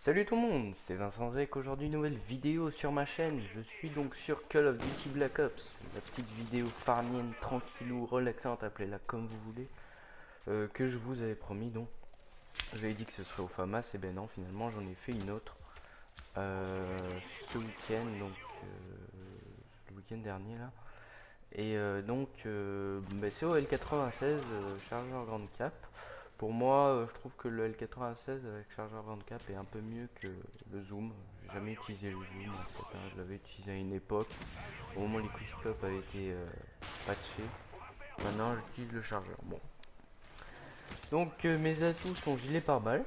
Salut tout le monde, c'est Vincent Zek. Aujourd'hui, nouvelle vidéo sur ma chaîne. Je suis donc sur Call of Duty Black Ops, la petite vidéo farnienne, tranquillou, relaxante, appelez-la comme vous voulez, que je vous avais promis. Donc, j'avais dit que ce serait au FAMAS, et ben non, finalement, j'en ai fait une autre ce week-end, donc le week-end dernier là. Et bah, c'est au L96, chargeur grande cap. Pour moi, je trouve que le L96 avec chargeur grande cap est un peu mieux que le zoom. J'ai jamais utilisé le zoom en fait, hein. Je l'avais utilisé à une époque, au moment où les quickscope avaient été patchés. Maintenant, j'utilise le chargeur. Bon. Donc, mes atouts sont gilet pare-balles,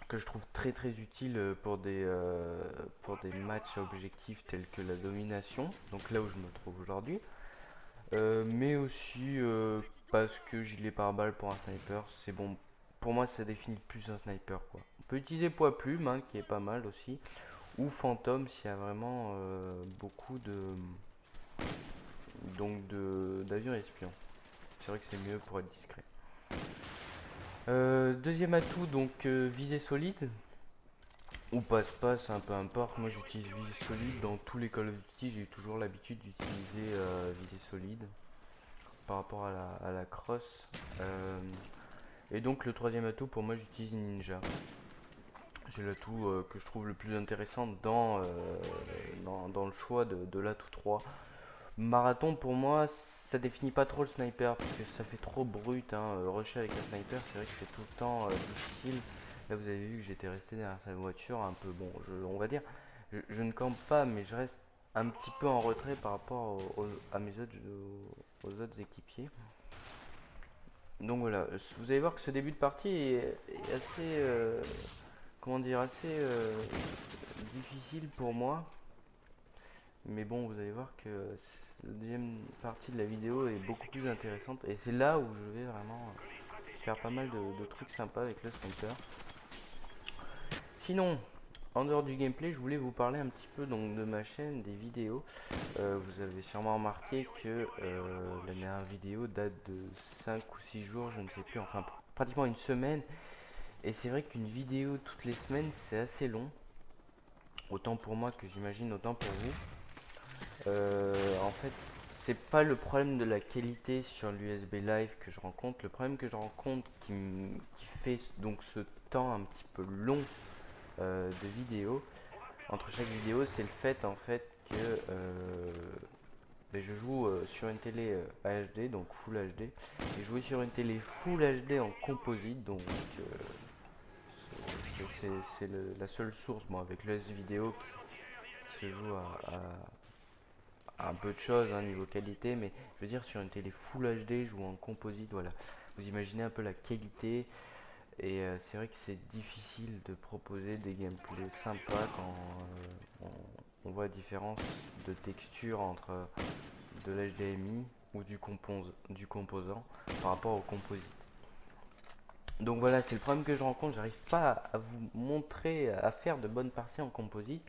que je trouve très utile pour des matchs objectifs tels que la domination, donc là où je me trouve aujourd'hui. Mais aussi parce que gilet pare-balles pour un sniper, c'est bon. Pour moi, ça définit plus un sniper quoi. On peut utiliser poids plume, hein, qui est pas mal aussi, ou fantôme s'il y a vraiment beaucoup de d'avions espions. C'est vrai que c'est mieux pour être discret. Deuxième atout, donc visée solide ou passe-passe, un peu importe. Moi, j'utilise visée solide dans tous les Call of Duty. J'ai eu toujours l'habitude d'utiliser visée solide par rapport à la cross. Euh, et donc le troisième atout pour moi j'utilise Ninja. C'est l'atout que je trouve le plus intéressant dans le choix de l'atout 3. Marathon pour moi ça définit pas trop le sniper parce que ça fait trop brut, hein. Rusher avec un sniper c'est vrai que c'est tout le temps difficile. Là vous avez vu que j'étais resté derrière sa voiture un peu, bon on va dire, je ne campe pas mais je reste un petit peu en retrait par rapport à aux autres équipiers. Donc voilà, vous allez voir que ce début de partie est assez, comment dire, assez difficile pour moi. Mais bon, vous allez voir que la deuxième partie de la vidéo est beaucoup plus intéressante. Et c'est là où je vais vraiment faire pas mal de trucs sympas avec le sniper. Sinon, en dehors du gameplay, je voulais vous parler un petit peu donc de ma chaîne, des vidéos. Vous avez sûrement remarqué que la dernière vidéo date de 5 ou 6 jours, je ne sais plus, enfin pratiquement une semaine. Et c'est vrai qu'une vidéo toutes les semaines, c'est assez long. Autant pour moi que j'imagine, autant pour vous. En fait, c'est pas le problème de la qualité sur l'USB Live que je rencontre. Le problème que je rencontre qui fait donc ce temps un petit peu long de vidéo entre chaque vidéo, c'est le fait en fait que je joue sur une télé HD, donc Full HD, et jouer sur une télé Full HD en composite, donc c'est la seule source, bon, avec le S-Vidéo qui se joue à un peu de choses hein, niveau qualité, mais je veux dire sur une télé Full HD, jouer en composite, voilà. Vous imaginez un peu la qualité, et c'est vrai que c'est difficile de proposer des gameplays sympas quand on voit la différence de texture entre de l'HDMI ou du composant par rapport au composite. Donc voilà, c'est le problème que je rencontre, j'arrive pas à vous montrer, à faire de bonnes parties en composite.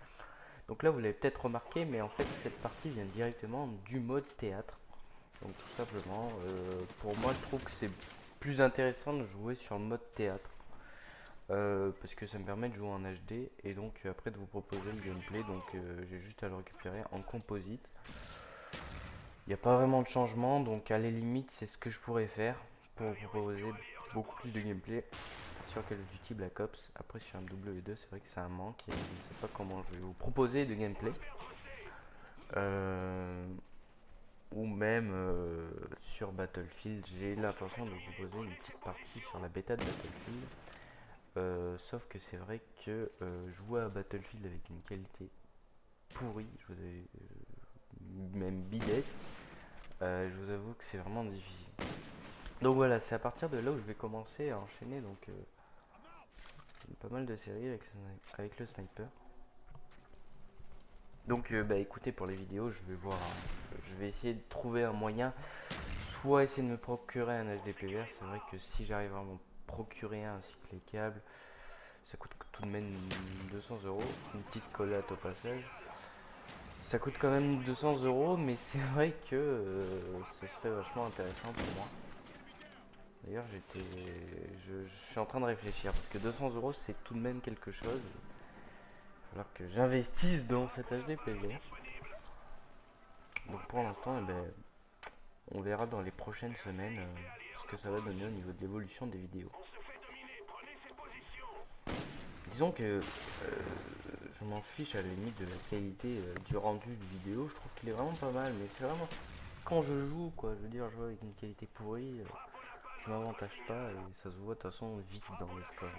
Donc là, vous l'avez peut-être remarqué, mais en fait, cette partie vient directement du mode théâtre. Donc tout simplement, pour moi, je trouve que c'est plus intéressant de jouer sur le mode théâtre. Parce que ça me permet de jouer en HD et donc après de vous proposer le gameplay. Donc j'ai juste à le récupérer en composite. Il n'y a pas vraiment de changement, donc à la limite, c'est ce que je pourrais faire pour vous proposer beaucoup plus de gameplay sur Call of Duty Black Ops. Après sur MW2 c'est vrai que c'est un manque et je ne sais pas comment je vais vous proposer de gameplay. Euh, ou même sur Battlefield, j'ai l'intention de vous proposer une petite partie sur la bêta de Battlefield. Sauf que c'est vrai que jouer à Battlefield avec une qualité pourrie, même bidesque, je vous avoue que c'est vraiment difficile. Donc voilà, c'est à partir de là où je vais commencer à enchaîner donc pas mal de séries avec le sniper. Donc bah écoutez, pour les vidéos, je vais essayer de trouver un moyen, soit essayer de me procurer un HDPVR. C'est vrai que si j'arrive à m'en procurer un ainsi que les câbles, ça coûte tout de même 200 euros. Une petite collate au passage. Ça coûte quand même 200 euros, mais c'est vrai que ce serait vachement intéressant pour moi. D'ailleurs, je suis en train de réfléchir parce que 200 euros, c'est tout de même quelque chose. falloir que j'investisse dans cet HDPV. Donc pour l'instant, eh ben, on verra dans les prochaines semaines ce que ça va donner au niveau de l'évolution des vidéos. Disons que je m'en fiche à la limite de la qualité du rendu de vidéo. Je trouve qu'il est vraiment pas mal, mais c'est vraiment quand je joue, quoi. Je veux dire, jouer avec une qualité pourrie, ça m'avantage pas et ça se voit de toute façon vite dans le score.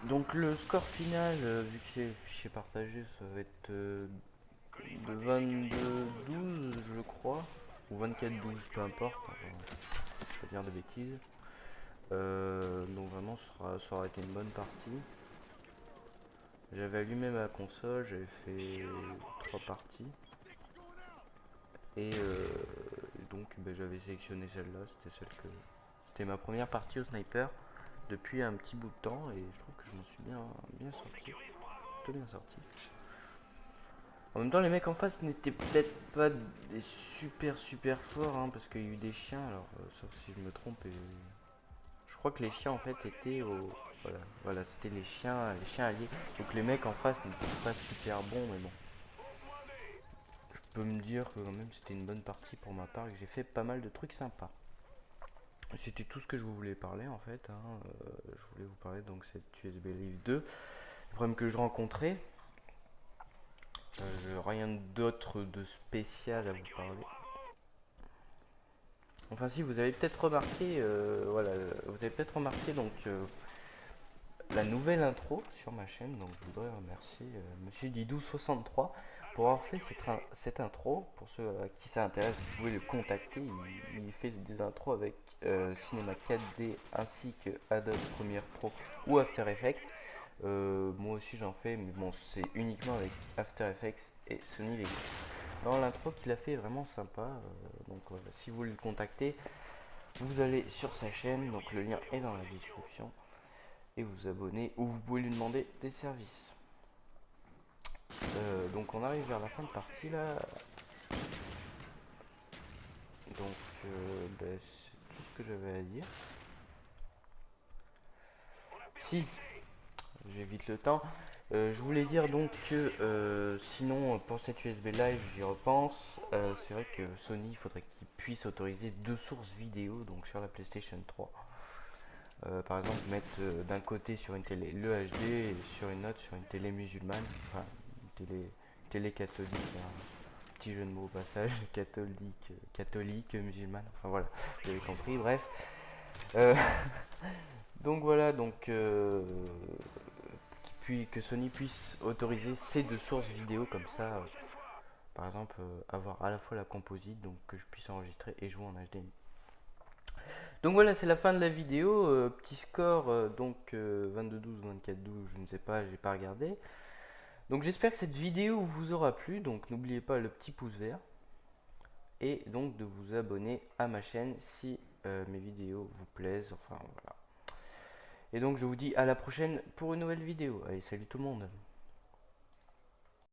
Donc le score final, vu que c'est fichier partagé, ça va être de 22-12 je crois, ou 24-12, peu importe, pas dire de bêtises. Donc vraiment ça aura été une bonne partie. J'avais allumé ma console, j'avais fait 3 parties. Et donc ben, j'avais sélectionné celle-là, c'était ma première partie au sniper depuis un petit bout de temps et je trouve que je m'en suis bien sorti, plutôt bien sorti. En même temps, les mecs en face n'étaient peut-être pas des super forts, hein, parce qu'il y a eu des chiens, alors sauf si je me trompe. Et je crois que les chiens en fait étaient au. Voilà, c'était les chiens alliés. Donc les mecs en face n'étaient pas super bons, mais bon. Je peux me dire que quand même c'était une bonne partie pour ma part et que j'ai fait pas mal de trucs sympas. C'était tout ce que je voulais parler en fait. Hein. Je voulais vous parler donc cette USB Live 2. Le problème que je rencontrais. Rien d'autre de spécial à vous parler. Enfin si, vous avez peut-être remarqué, voilà, vous avez peut-être remarqué donc la nouvelle intro sur ma chaîne. Donc je voudrais remercier Monsieur Didou63 pour avoir fait cette intro. Pour ceux à qui ça intéresse, vous pouvez le contacter. Il fait des intros avec Cinema 4D ainsi que Adobe Premiere Pro ou After Effects. Moi aussi j'en fais, mais bon, c'est uniquement avec After Effects et Sony Vegas. Non, l'intro qu'il a fait est vraiment sympa. Donc voilà, si vous voulez le contacter, vous allez sur sa chaîne, donc le lien est dans la description, et vous abonnez ou vous pouvez lui demander des services. Donc on arrive vers la fin de partie là. Donc ben, c'est tout ce que j'avais à dire. Si, j'évite le temps. Je voulais dire donc que sinon pour cette USB Live j'y repense, c'est vrai que Sony il faudrait qu'il puisse autoriser 2 sources vidéo donc sur la PlayStation 3. Par exemple mettre d'un côté sur une télé le HD et sur une autre sur une télé musulmane, enfin une télé catholique, un petit jeu de mots au passage, catholique, musulmane, enfin voilà, vous avez compris, bref. Euh, donc voilà, donc puis que Sony puisse autoriser ces 2 sources vidéo comme ça, par exemple avoir à la fois la composite, donc que je puisse enregistrer et jouer en HDMI. Donc voilà, c'est la fin de la vidéo. Petit score, donc 22-12, 24-12, je ne sais pas, j'ai pas regardé. Donc j'espère que cette vidéo vous aura plu. Donc n'oubliez pas le petit pouce vert. Et donc de vous abonner à ma chaîne si mes vidéos vous plaisent. Enfin voilà. Et donc je vous dis à la prochaine pour une nouvelle vidéo. Allez, salut tout le monde.